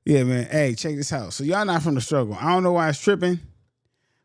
Yeah, man. Hey, check this out. So y'all not from the struggle. I don't know why it's tripping,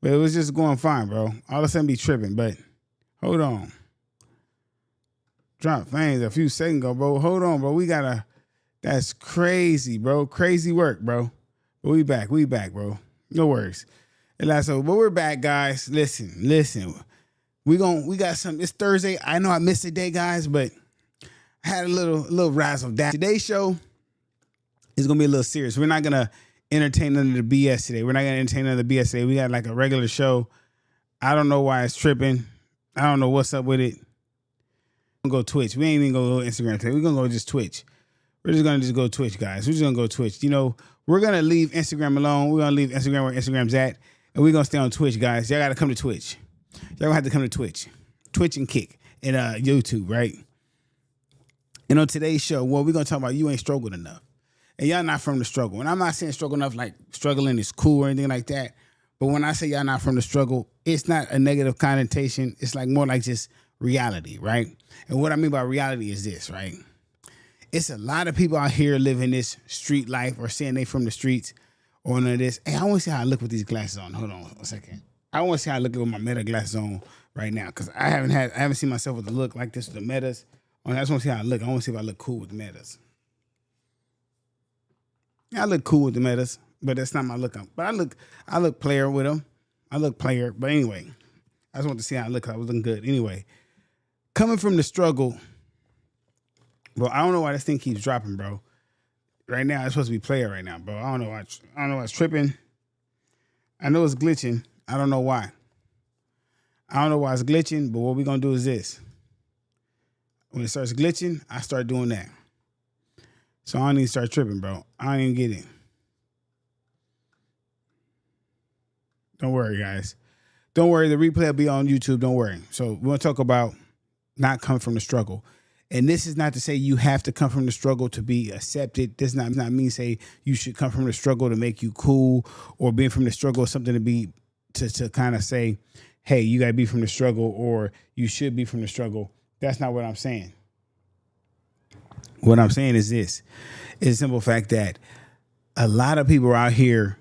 but it was just going fine, bro. All of a sudden be tripping, but hold on. Drop flames a few seconds ago, bro. Hold on, bro. That's crazy, bro. Crazy work, bro. But we back, bro. No worries. But we're back, guys. Listen. We got some. It's Thursday. I know I missed a day, guys, but I had a little razzle dazzle. Today's show is gonna be a little serious. We're not gonna entertain none of the BS today. We're not gonna entertain none of the BS today. We got like a regular show. I don't know why it's tripping. I don't know what's up with it. We're gonna go Twitch. We ain't even gonna go Instagram today. We're gonna go just Twitch. We're just gonna go Twitch, guys. We're just gonna go Twitch. You know, we're gonna leave Instagram alone. We're gonna leave Instagram where Instagram's at, and we're gonna stay on Twitch, guys. Y'all gotta come to Twitch. Y'all gonna have to come to Twitch and Kick, and YouTube, right? And on today's show, well, we're gonna talk about you ain't struggled enough. And y'all not from the struggle. And I'm not saying struggle enough like struggling is cool or anything like that. But when I say y'all not from the struggle, it's not a negative connotation. It's like more like just reality, right? And what I mean by reality is this, right? It's a lot of people out here living this street life or saying they from the streets or none of this. Hey, I want to see how I look with these glasses on. Hold on a second. I want to see how I look with my Meta glasses on right now because I haven't seen myself with a look like this with the Metas. I just want to see how I look. I want to see if I look cool with the Metas. I look cool with the Metas, but that's not my look. But I look player with them. I look player. But anyway, I just want to see how I look. I was looking good. Anyway, coming from the struggle, bro, I don't know why this thing keeps dropping, bro. Right now, it's supposed to be player right now, bro. I don't know why it's tripping. I know it's glitching. I don't know why. I don't know why it's glitching, but what we're going to do is this. When it starts glitching, I start doing that. So I don't need to start tripping, bro. I don't even get it. Don't worry, guys. Don't worry. The replay will be on YouTube. Don't worry. So we're going to talk about not coming from the struggle. And this is not to say you have to come from the struggle to be accepted. This does not mean say you should come from the struggle to make you cool or being from the struggle is something to be to kind of say, hey, you got to be from the struggle or you should be from the struggle. That's not what I'm saying. What I'm saying is this. It's a simple fact that a lot of people are out here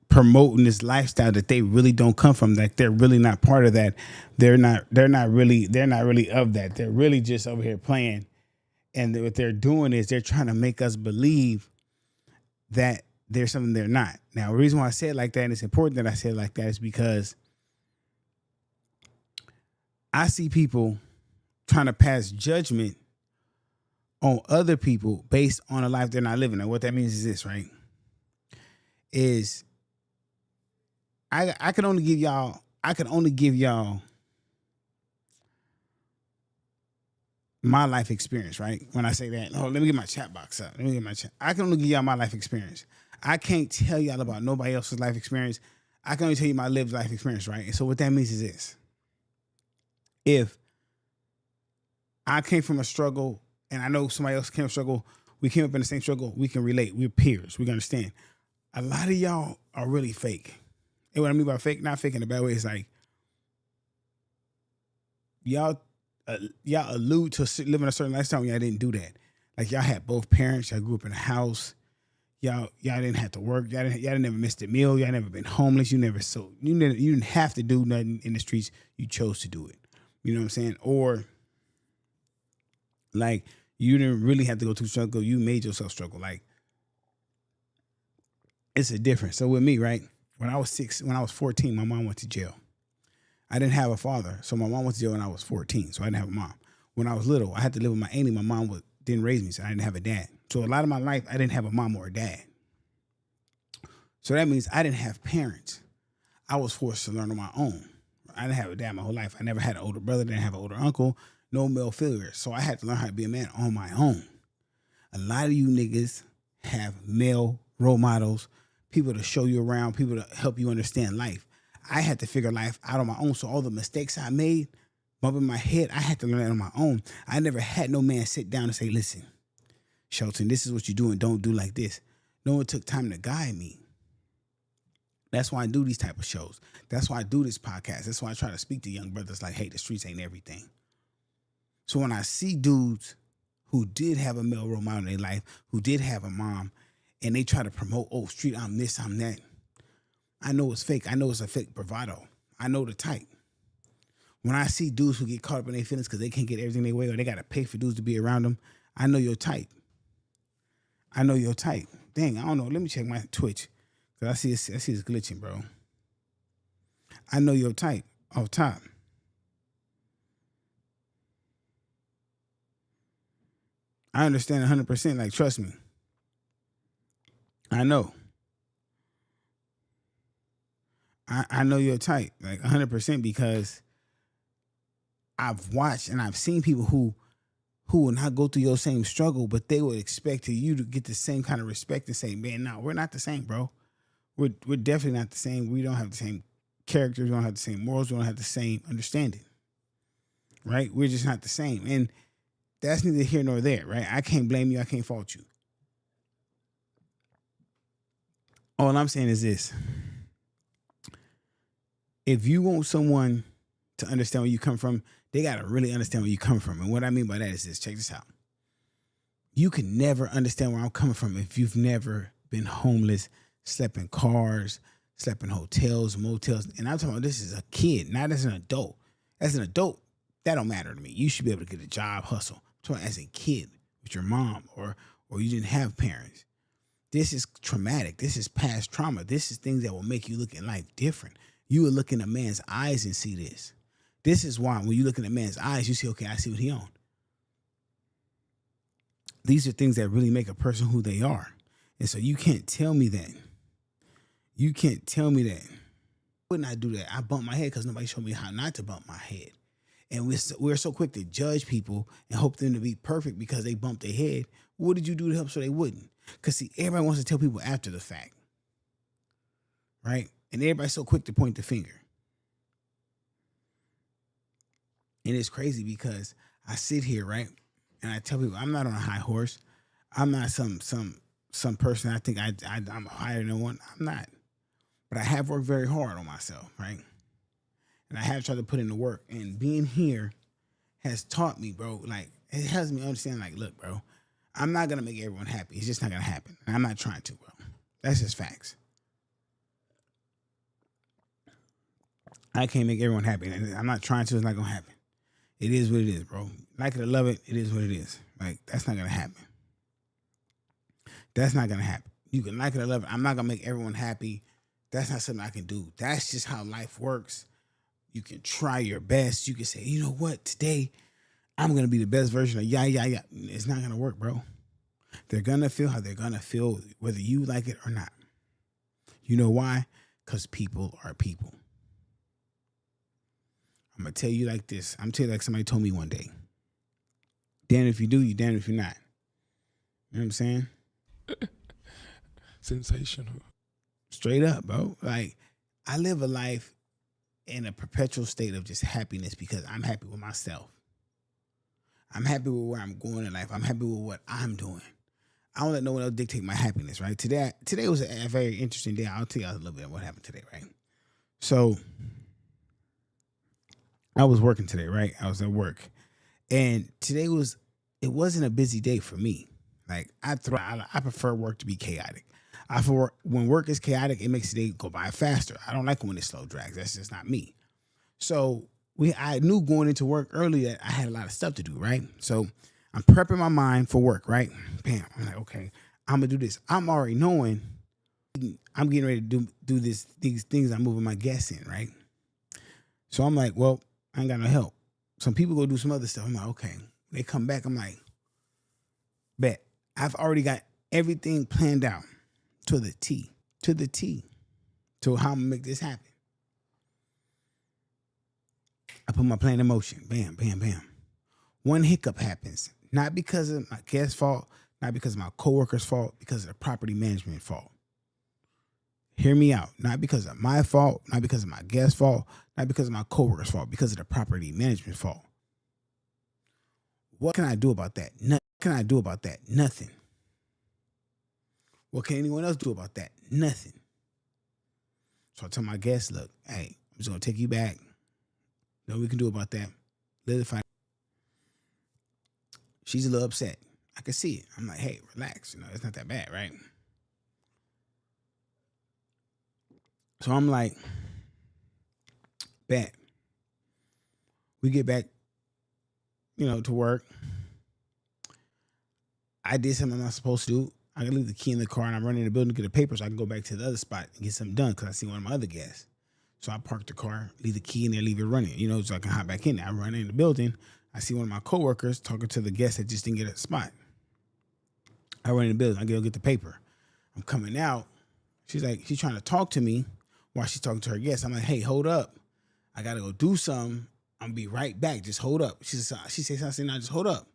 promoting this lifestyle that they really don't come from, that they're really not part of that. They're not really of that. They're really just over here playing. And what they're doing is they're trying to make us believe that there's something they're not. Now, the reason why I say it like that, and it's important that I say it like that, is because I see people trying to pass judgment on other people based on a life they're not living. And what that means is this, right? Is I can only give y'all my life experience, right? When I say that, let me get my chat box up. I can only give y'all my life experience. I can't tell y'all about nobody else's life experience. I can only tell you my lived life experience, right? And so what that means is this. If I came from a struggle and I know somebody else came from a struggle, we came up in the same struggle, we can relate. We're peers. We can understand. A lot of y'all are really fake. And what I mean by fake, not fake in a bad way, is like y'all allude to living a certain lifestyle when y'all didn't do that. Like y'all had both parents, y'all grew up in a house, y'all didn't have to work, y'all didn't never missed a meal, y'all never been homeless, you didn't have to do nothing in the streets, you chose to do it. You know what I'm saying? Or like you didn't really have to go through struggle, you made yourself struggle. Like it's a difference. So with me, right? When I was 14, my mom went to jail. I didn't have a father, so my mom went to jail when I was 14, so I didn't have a mom. When I was little, I had to live with my auntie. My mom didn't raise me, so I didn't have a dad. So a lot of my life, I didn't have a mom or a dad. So that means I didn't have parents. I was forced to learn on my own. I didn't have a dad my whole life. I never had an older brother, didn't have an older uncle, no male figures. So I had to learn how to be a man on my own. A lot of you niggas have male role models, people to show you around, people to help you understand life. I had to figure life out on my own. So all the mistakes I made, bumping my head, I had to learn that on my own. I never had no man sit down and say, listen, Shelton, this is what you do and don't do like this. No one took time to guide me. That's why I do these type of shows. That's why I do this podcast. That's why I try to speak to young brothers like, hey, the streets ain't everything. So when I see dudes who did have a male role model in their life, who did have a mom, and they try to promote, oh, street, I'm this, I'm that. I know it's fake. I know it's a fake bravado. I know the type. When I see dudes who get caught up in their feelings because they can't get everything their way or they got to pay for dudes to be around them, I know your type. I know your type. Dang, I don't know. Let me check my Twitch because I see it's glitching, bro. I know your type off top. I understand 100%. Like, trust me. I know. I know your type, like 100%, because I've watched and I've seen people who will not go through your same struggle, but they would expect you to get the same kind of respect and say, man, no, we're not the same, bro. We're definitely not the same. We don't have the same characters. We don't have the same morals. We don't have the same understanding, right? We're just not the same. And that's neither here nor there, right? I can't blame you. I can't fault you. All I'm saying is this. If you want someone to understand where you come from, they got to really understand where you come from. And what I mean by that is this. Check this out. You can never understand where I'm coming from if you've never been homeless, slept in cars, slept in hotels, motels. And I'm talking about this as a kid, not as an adult. As an adult, that don't matter to me. You should be able to get a job, hustle. I'm talking as a kid with your mom or you didn't have parents. This is traumatic. This is past trauma. This is things that will make you look at life different. You will look in a man's eyes and see this. This is why when you look in a man's eyes, you see, okay, I see what he on. These are things that really make a person who they are. And so you can't tell me that. You can't tell me that. Why wouldn't I do that? I bump my head because nobody showed me how not to bump my head. And we're so quick to judge people and hope them to be perfect because they bumped their head. What did you do to help so they wouldn't? Because, see, everybody wants to tell people after the fact. Right? And everybody's so quick to point the finger. And it's crazy because I sit here, right? And I tell people I'm not on a high horse. I'm not some person I think I'm higher than one. I'm not. But I have worked very hard on myself, right? And I have tried to put in the work. And being here has taught me, bro, like, it helps me understand, like, look, bro, I'm not going to make everyone happy. It's just not going to happen. And I'm not trying to, bro. That's just facts. I can't make everyone happy. And I'm not trying to. It's not going to happen. It is what it is, bro. Like it or love it, it is what it is. Like, that's not going to happen. That's not going to happen. You can like it or love it. I'm not going to make everyone happy. That's not something I can do. That's just how life works. You can try your best. You can say, you know what? Today, I'm going to be the best version of yeah. It's not going to work, bro. They're going to feel how they're going to feel, whether you like it or not. You know why? Because people are people. I'm going to tell you like this. I'm going to tell you like somebody told me one day. Damn if you do, you damn if you're not. You know what I'm saying? Sensational. Straight up, bro. Like, I live a life in a perpetual state of just happiness because I'm happy with myself. I'm happy with where I'm going in life. I'm happy with what I'm doing. I don't let no one else dictate my happiness, right? Today was a very interesting day. I'll tell you a little bit of what happened today, right? So, I was working today, right? I was at work. And today it wasn't a busy day for me. Like, I prefer work to be chaotic. When work is chaotic, it makes the day go by faster. I don't like when it slow drags. That's just not me. So I knew going into work early that I had a lot of stuff to do, right? So I'm prepping my mind for work, right? Bam. I'm like, okay, I'm gonna do this. I'm already knowing I'm getting ready to do these things I'm moving my guests in, right? So I'm like, well, I ain't got no help. Some people go do some other stuff. I'm like, okay. They come back. I'm like, bet. I've already got everything planned out to the T, to how I'm gonna make this happen. I put my plan in motion. Bam, bam, bam. One hiccup happens, not because of my guest's fault, not because of my coworker's fault, because of the property management fault. Hear me out. Not because of my fault, not because of my guest's fault, not because of my coworker's fault, because of the property management fault. What can I do about that? Nothing. What can anyone else do about that? Nothing. So I tell my guests, look, hey, I'm just going to take you back. Nothing we can do about that. Let it fight. She's a little upset. I can see it. I'm like, hey, relax. It's not that bad, right? So I'm like, bet. We get back, to work. I did something I'm not supposed to do. I can leave the key in the car and I'm running in the building to get the paper so I can go back to the other spot and get something done because I see one of my other guests. So I park the car, leave the key in there, leave it running, so I can hop back in there. I run in the building. I see one of my coworkers talking to the guest that just didn't get a spot. I run in the building. I go get the paper. I'm coming out. She's trying to talk to me while she's talking to her guest. I'm like, hey, hold up. I got to go do something. I'm going to be right back. Just hold up. She says something. I just hold up.